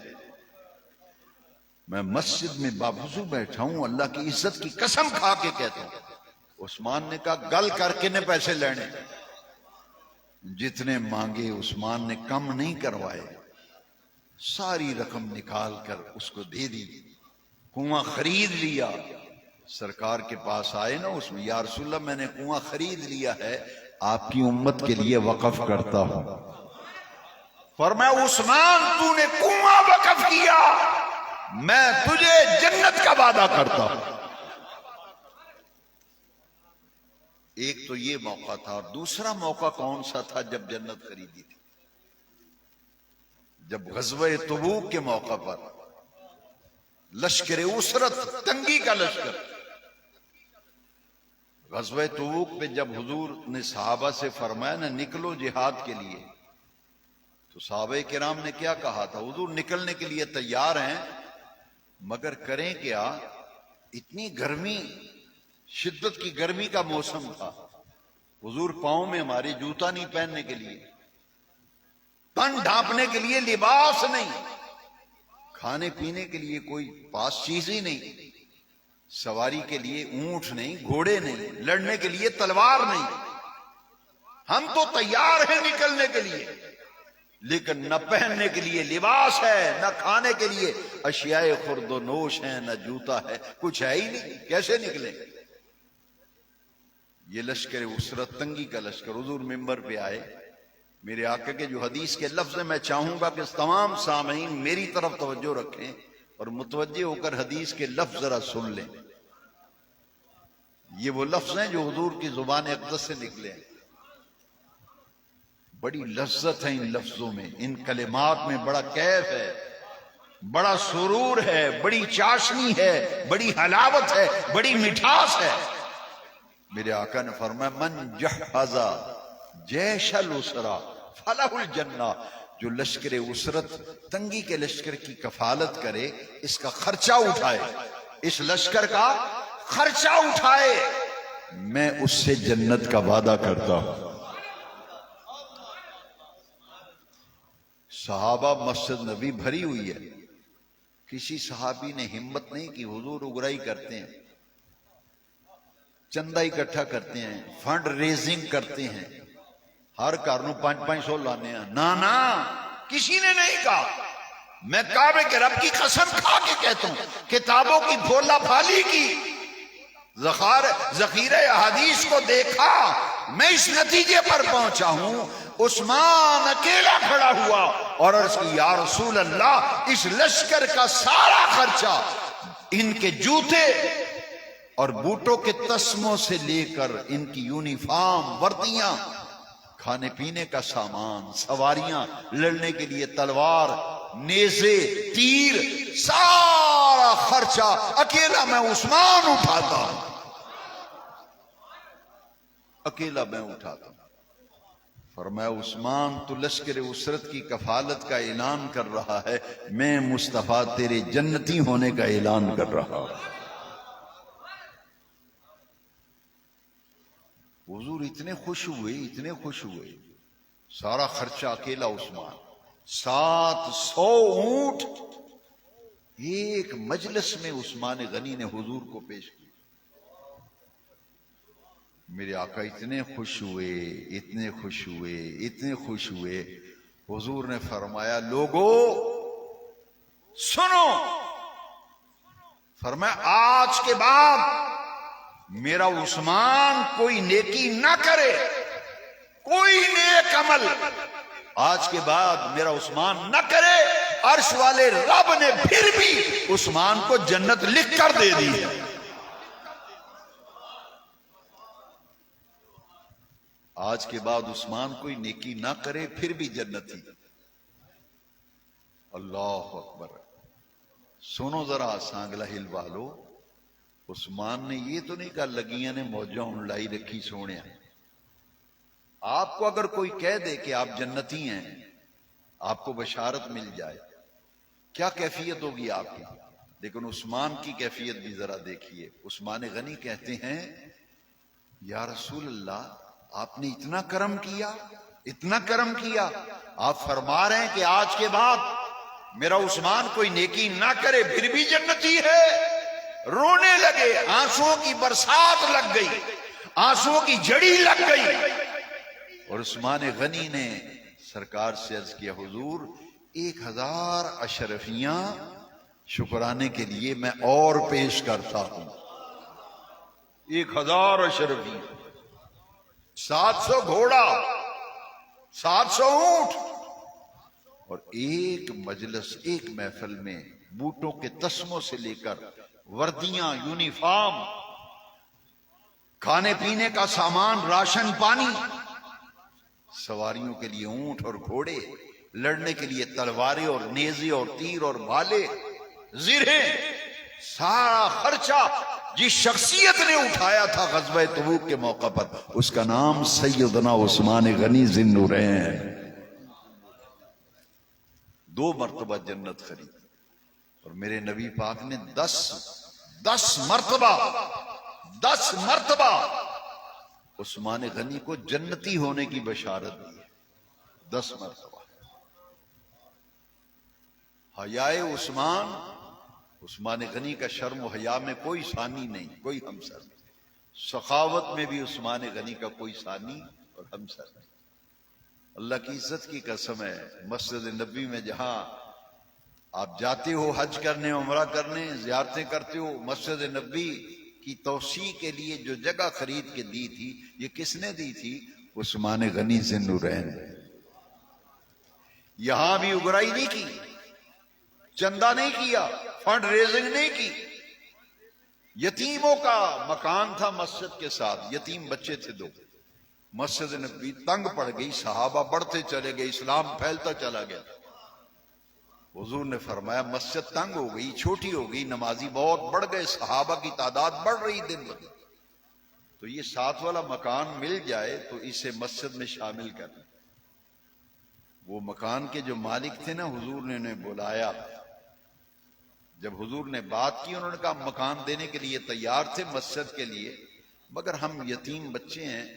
میں مسجد میں باوضو بیٹھا ہوں، اللہ کی عزت کی قسم کھا کے کہتا ہوں. عثمان نے کہا گل کر کے نے پیسے لینے. جتنے مانگے عثمان نے کم نہیں کروائے، ساری رقم نکال کر اس کو دے دی. کنواں خرید لیا. سرکار کے پاس آئے نا اس میں، یا رسول اللہ میں نے کنواں خرید لیا ہے، آپ کی امت کے لیے وقف کرتا ہوں. فرمایا عثمان تو نے کنواں وقف کیا، میں تجھے جنت کا وعدہ کرتا ہوں. ایک تو یہ موقع تھا، اور دوسرا موقع کون سا تھا جب جنت خریدی تھی؟ جب غزوہ تبوک کے موقع پر لشکر اسرت، تنگی کا لشکر، غزوہ تبوک پہ جب حضور نے صحابہ سے فرمایا نا نکلو جہاد کے لیے، تو صحابہ کرام نے کیا کہا تھا؟ حضور نکلنے کے لیے تیار ہیں مگر کریں کیا؟ اتنی گرمی، شدت کی گرمی کا موسم تھا. حضور پاؤں میں ہماری جوتا نہیں پہننے کے لیے، تن ڈھانپنے کے لیے لباس نہیں، کھانے پینے کے لیے کوئی پاس چیز ہی نہیں، سواری کے لیے اونٹ نہیں، گھوڑے نہیں، لڑنے کے لیے تلوار نہیں. ہم تو تیار ہیں نکلنے کے لیے، لیکن نہ پہننے کے لیے لباس ہے، نہ کھانے کے لیے اشیاء خرد و نوش ہیں، نہ جوتا ہے، کچھ ہے ہی نہیں، کیسے نکلیں؟ یہ لشکر اسرت، تنگی کا لشکر. حضور منبر پہ آئے، میرے آقا کے جو حدیث کے لفظ ہیں میں چاہوں گا کہ تمام سامعین میری طرف توجہ رکھیں اور متوجہ ہو کر حدیث کے لفظ ذرا سن لیں. یہ وہ لفظ ہیں جو حضور کی زبان اقدس سے نکلے ہیں. بڑی لذت ہے ان لفظوں میں، ان کلمات میں بڑا کیف ہے، بڑا سرور ہے، بڑی چاشنی ہے، بڑی حلاوت ہے، بڑی مٹھاس ہے. میرے آقا نے فرمایا من جہز جیش الاسرا فلہ الجنہ، جو لشکر اسرت، تنگی کے لشکر کی کفالت کرے، اس کا خرچہ اٹھائے، اس لشکر کا خرچہ اٹھائے، میں اس سے جنت کا وعدہ کرتا ہوں. صحابہ مسجد نبی بھری ہوئی ہے، کسی صحابی نے ہمت نہیں کی. حضور اگرائی کرتے ہیں، چندہ اکٹھا کرتے ہیں، فنڈ ریزنگ کرتے ہیں، ہر کارنوں 500 لانے ہیں. نا کسی نے نہیں کہا. میں کعبے کے رب کی قسم کھا کے کہتا ہوں، کتابوں کی بھولا پھالی کی ذخیرہ احادیث کو دیکھا، میں اس نتیجے پر پہنچا ہوں عثمان اکیلا کھڑا ہوا اور عرض کی یا رسول اللہ اس لشکر کا سارا خرچہ، ان کے جوتے اور بوٹوں کے تسموں سے لے کر ان کی یونیفارم، وردیاں، کھانے پینے کا سامان، سواریاں، لڑنے کے لیے تلوار، نیزے، تیر، سارا خرچہ اکیلا میں عثمان اٹھاتا ہوں، اکیلا میں اٹھاتا ہوں. فرمایا عثمان تو لشکر اسرت کی کفالت کا اعلان کر رہا ہے، میں مصطفیٰ تیرے جنتی ہونے کا اعلان کر رہا ہوں. حضور اتنے خوش ہوئے، سارا خرچہ اکیلا عثمان. 700 اونٹ ایک مجلس میں عثمان غنی نے حضور کو پیش کیا. میرے آقا اتنے خوش ہوئے. حضور نے فرمایا لوگو سنو، فرمایا آج کے بعد میرا عثمان کوئی نیکی نہ کرے، کوئی نیک عمل آج کے بعد میرا عثمان نہ کرے، عرش والے رب نے پھر بھی عثمان کو جنت لکھ کر دے دی ہے۔ آج کے بعد عثمان کوئی نیکی نہ کرے پھر بھی جنتی۔ اللہ اکبر۔ سنو ذرا سانگلہ ہل والو، عثمان نے یہ تو نہیں کہا لگیاں نے موجہ لائی رکھی سونے۔ آپ کو اگر کوئی کہہ دے کہ آپ جنتی ہیں، آپ کو بشارت مل جائے، کیا کیفیت ہوگی آپ کی؟ لیکن عثمان کی کیفیت بھی ذرا دیکھیے۔ عثمان غنی کہتے ہیں یا رسول اللہ آپ نے اتنا کرم کیا، اتنا کرم کیا۔ آپ فرما رہے ہیں کہ آج کے بعد میرا عثمان کوئی نیکی نہ کرے پھر بھی جنتی ہے۔ رونے لگے، آنسوں کی برسات لگ گئی، آنسوں کی جڑی لگ گئی۔ اور عثمان غنی نے سرکار سے عرض کیا حضور 1000 اشرفیاں شکرانے کے لیے میں اور پیش کرتا ہوں۔ 1000 اشرفیاں، 700 گھوڑا، 700 اونٹ، اور ایک مجلس، ایک محفل میں بوٹوں کے تسموں سے لے کر وردیاں، یونیفارم، کھانے پینے کا سامان، راشن پانی، سواریوں کے لیے اونٹ اور گھوڑے، لڑنے کے لیے تلواریں اور نیزے اور تیر اور بھالے، زرہیں، سارا خرچہ جس شخصیت نے اٹھایا تھا غزوہ تبوک کے موقع پر، اس کا نام سیدنا عثمان غنی ذی النورین ہے۔ 2 مرتبہ جنت خرید، اور میرے نبی پاک نے 10 مرتبہ عثمان غنی کو جنتی ہونے کی بشارت دی ہے۔ 10 مرتبہ۔ حیائے عثمان غنی کا شرم و حیا میں کوئی ثانی نہیں، کوئی ہمسر نہیں۔ سخاوت میں بھی عثمان غنی کا کوئی ثانی اور ہمسر نہیں۔ اللہ کی عزت کی قسم ہے، مسجد نبی میں جہاں آپ جاتے ہو حج کرنے، عمرہ کرنے، زیارتیں کرتے ہو، مسجد نبی کی توسیع کے لیے جو جگہ خرید کے دی تھی، یہ کس نے دی تھی؟ عثمان غنی ذی النورین۔ یہاں بھی اگرائی نہیں کی، چندہ نہیں کیا، فنڈ ریزنگ نہیں کی۔ یتیموں کا مکان تھا مسجد کے ساتھ، یتیم بچے تھے 2۔ مسجد نبی تنگ پڑ گئی، صحابہ بڑھتے چلے گئے، اسلام پھیلتا چلا گیا۔ حضور نے فرمایا مسجد تنگ ہو گئی، چھوٹی ہو گئی، نمازی بہت بڑھ گئے، صحابہ کی تعداد بڑھ رہی دن بدن، تو یہ 7 والا مکان مل جائے تو اسے مسجد میں شامل کر لیں۔ وہ مکان کے جو مالک تھے نا، حضور نے انہیں بلایا۔ جب حضور نے بات کی، انہوں نے کہا مکان دینے کے لیے تیار تھے مسجد کے لیے، مگر ہم یتیم بچے ہیں،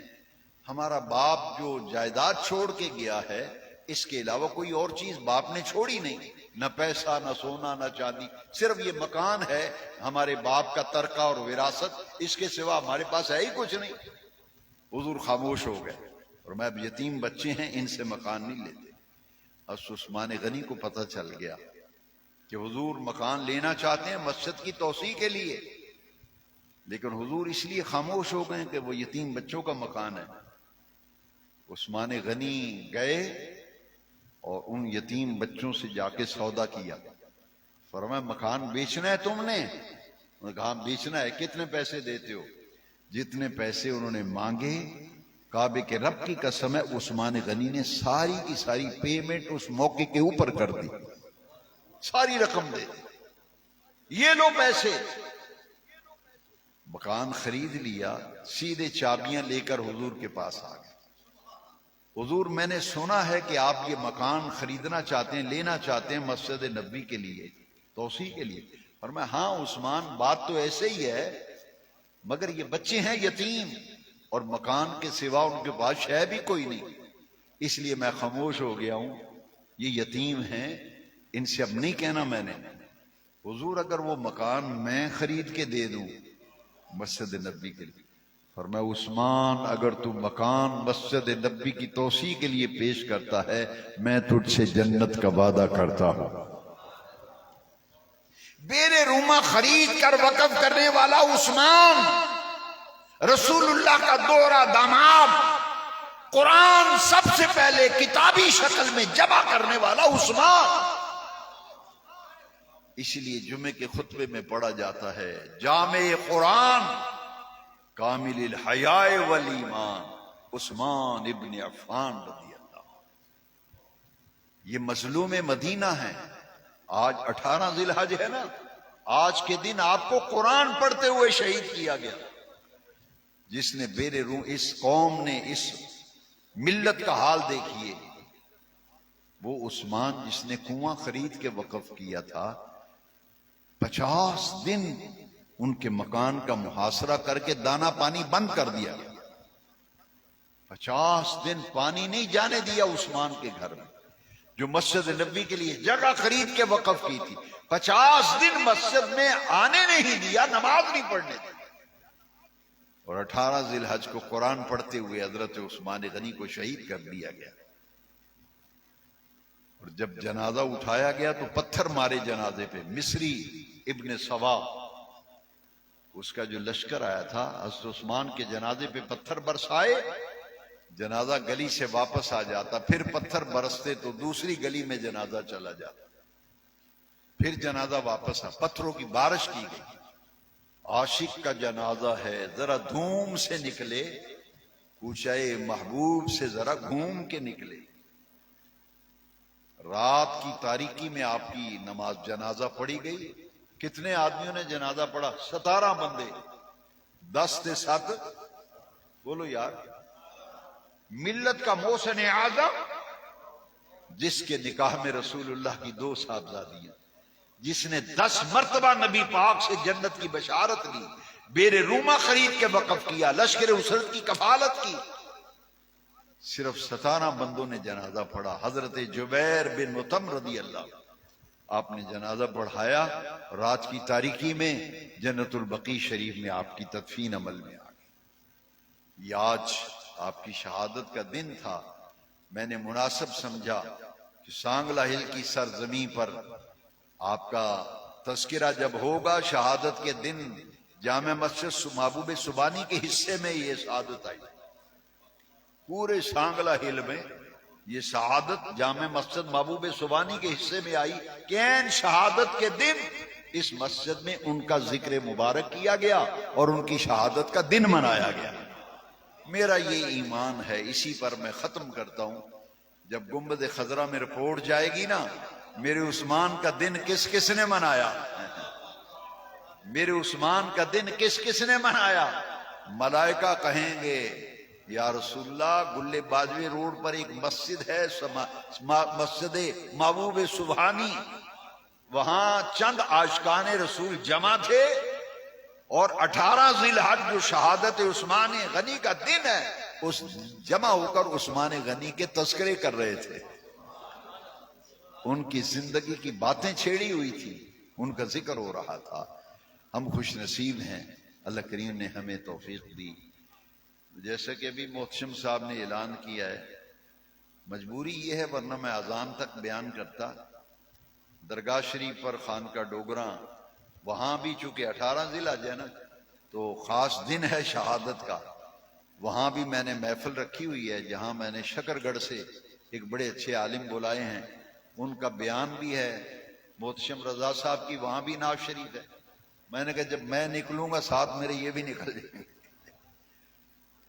ہمارا باپ جو جائیداد چھوڑ کے گیا ہے، اس کے علاوہ کوئی اور چیز باپ نے چھوڑی نہیں، نہ پیسہ، نہ سونا، نہ چاندی، صرف یہ مکان ہے ہمارے باپ کا ترکہ اور وراثت، اس کے سوا ہمارے پاس ہے ہی کچھ نہیں۔ حضور خاموش ہو گئے، اور میں اب یتیم بچے ہیں، ان سے مکان نہیں لیتے۔ عثمان غنی کو پتہ چل گیا کہ حضور مکان لینا چاہتے ہیں مسجد کی توسیع کے لیے، لیکن حضور اس لیے خاموش ہو گئے کہ وہ یتیم بچوں کا مکان ہے۔ عثمان غنی گئے اور ان یتیم بچوں سے جا کے سودا کیا۔ فرمایا مکان بیچنا ہے تم نے؟ انہوں نے کہا بیچنا ہے۔ کتنے پیسے دیتے ہو؟ جتنے پیسے انہوں نے مانگے، کعبے کے رب کی قسم ہے عثمان غنی نے ساری کی ساری پیمنٹ اس موقع کے اوپر کر دی، ساری رقم دے دی، یہ لو پیسے۔ مکان خرید لیا، سیدھے چابیاں لے کر حضور کے پاس آ گئے۔ حضور میں نے سنا ہے کہ آپ یہ مکان خریدنا چاہتے ہیں، لینا چاہتے ہیں مسجد نبوی کے لیے، توسیع کے لیے۔ اور میں ہاں عثمان بات تو ایسے ہی ہے، مگر یہ بچے ہیں یتیم، اور مکان کے سوا ان کے پاس شے بھی کوئی نہیں، اس لیے میں خاموش ہو گیا ہوں۔ یہ یتیم ہیں، ان سے اب نہیں کہنا میں نے۔ حضور اگر وہ مکان میں خرید کے دے دوں مسجد نبوی کے لیے، فرمایا عثمان اگر تو مکان مسجد نبوی کی توسیع کے لیے پیش کرتا ہے، میں تجھ سے جنت کا وعدہ کرتا ہوں۔ بیر روما خرید کر وقف کرنے والا عثمان، رسول اللہ کا دوہرا داماد، قرآن سب سے پہلے کتابی شکل میں جمع کرنے والا عثمان. اسی لیے جمعے کے خطبے میں پڑھا جاتا ہے جامع قرآن کامل الحیاء والایمان عثمان ابن عفان رضی اللہ. یہ مظلوم مدینہ ہیں. آج 18 ذی الحج ہے نا، آج کے دن آپ کو قرآن پڑھتے ہوئے شہید کیا گیا. جس نے بیر روم، اس قوم نے، اس ملت کا حال دیکھیے. وہ عثمان جس نے کنواں خرید کے وقف کیا تھا، 50 دن ان کے مکان کا محاصرہ کر کے دانا پانی بند کر دیا. 50 دن پانی نہیں جانے دیا عثمان کے گھر میں، جو مسجد نبوی کے لیے جگہ خرید کے وقف کی تھی. 50 دن مسجد میں آنے نہیں دیا، نماز نہیں پڑھنے دی. اور 18 ذی الحج کو قرآن پڑھتے ہوئے حضرت عثمان غنی کو شہید کر دیا گیا. اور جب جنازہ اٹھایا گیا تو پتھر مارے جنازے پہ. مصری ابن سوا، اس کا جو لشکر آیا تھا، حضرت عثمان کے جنازے پہ پتھر برسائے، جنازہ گلی سے واپس آ جاتا، پھر پتھر برستے تو دوسری گلی میں جنازہ چلا جاتا، پھر جنازہ واپس آ. پتھروں کی بارش کی گئی. عاشق کا جنازہ ہے، ذرا دھوم سے نکلے، کوچے محبوب سے ذرا گھوم کے نکلے. رات کی تاریکی میں آپ کی نماز جنازہ پڑھی گئی. کتنے آدمیوں نے جنازہ پڑھا؟ 17 بندے. 10 سے 7 بولو یار. ملت کا محسن اعظم، جس کے نکاح میں رسول اللہ کی 2 صاحبزادیاں، جس نے 10 مرتبہ نبی پاک سے جنت کی بشارت لی، بیر روما خرید کے وقف کیا، لشکر اسرت کی کفالت کی. صرف 17 بندوں نے جنازہ پڑھا. حضرت جبیر بن مطعم رضی اللہ، آپ نے جنازہ پڑھایا. رات کی تاریکی میں جنت البقیع شریف میں آپ کی تدفین عمل میں آ گئی. یہ آج آپ کی شہادت کا دن تھا. میں نے مناسب سمجھا کہ سانگلہ ہل کی سرزمین پر آپ کا تذکرہ جب ہوگا شہادت کے دن، جامع مسجد محبوب سبحانی کے حصے میں یہ شہادت آئی. پورے سانگلہ ہل میں یہ شہادت جامع مسجد محبوب سبحانی کے حصے میں آئی کہ این شہادت کے دن اس مسجد میں ان کا ذکر مبارک کیا گیا اور ان کی شہادت کا دن منایا گیا. میرا یہ ایمان ہے. اسی پر میں ختم کرتا ہوں. جب گنبد خضرا میں رپورٹ جائے گی نا، میرے عثمان کا دن کس کس نے منایا، میرے عثمان کا دن کس کس نے منایا، ملائکہ کہیں گے یا رسول اللہ، گلے باجوے روڈ پر ایک مسجد ہے، مسجد محبوب سبحانی، وہاں چند عاشقان رسول جمع تھے، اور 18 ذی الحج جو شہادت عثمان غنی کا دن ہے، اس جمع ہو کر عثمان غنی کے تذکرے کر رہے تھے. ان کی زندگی کی باتیں چھیڑی ہوئی تھی، ان کا ذکر ہو رہا تھا. ہم خوش نصیب ہیں، اللہ کریم نے ہمیں توفیق دی. جیسا کہ ابھی محتشم صاحب نے اعلان کیا ہے، مجبوری یہ ہے ورنہ میں اذان تک بیان کرتا. درگاہ شریف پر خانقاہ ڈوگراں، وہاں بھی چونکہ 18 ذی الحج ہے نا، تو خاص دن ہے شہادت کا. وہاں بھی میں نے محفل رکھی ہوئی ہے، جہاں میں نے شکر گڑھ سے ایک بڑے اچھے عالم بلائے ہیں، ان کا بیان بھی ہے. محتشم رضا صاحب کی وہاں بھی نعت شریف ہے. میں نے کہا جب میں نکلوں گا ساتھ میرے یہ بھی نکل جائیں گے.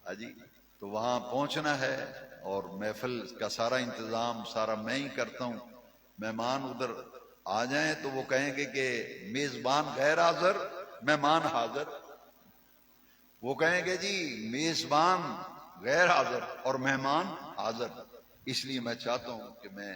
جی تو وہاں پہنچنا ہے، اور محفل کا سارا انتظام سارا میں ہی کرتا ہوں. مہمان ادھر آ جائیں تو وہ کہیں گے کہ میزبان غیر حاضر، مہمان حاضر. وہ کہیں گے جی میزبان غیر حاضر اور مہمان حاضر. اس لیے میں چاہتا ہوں کہ میں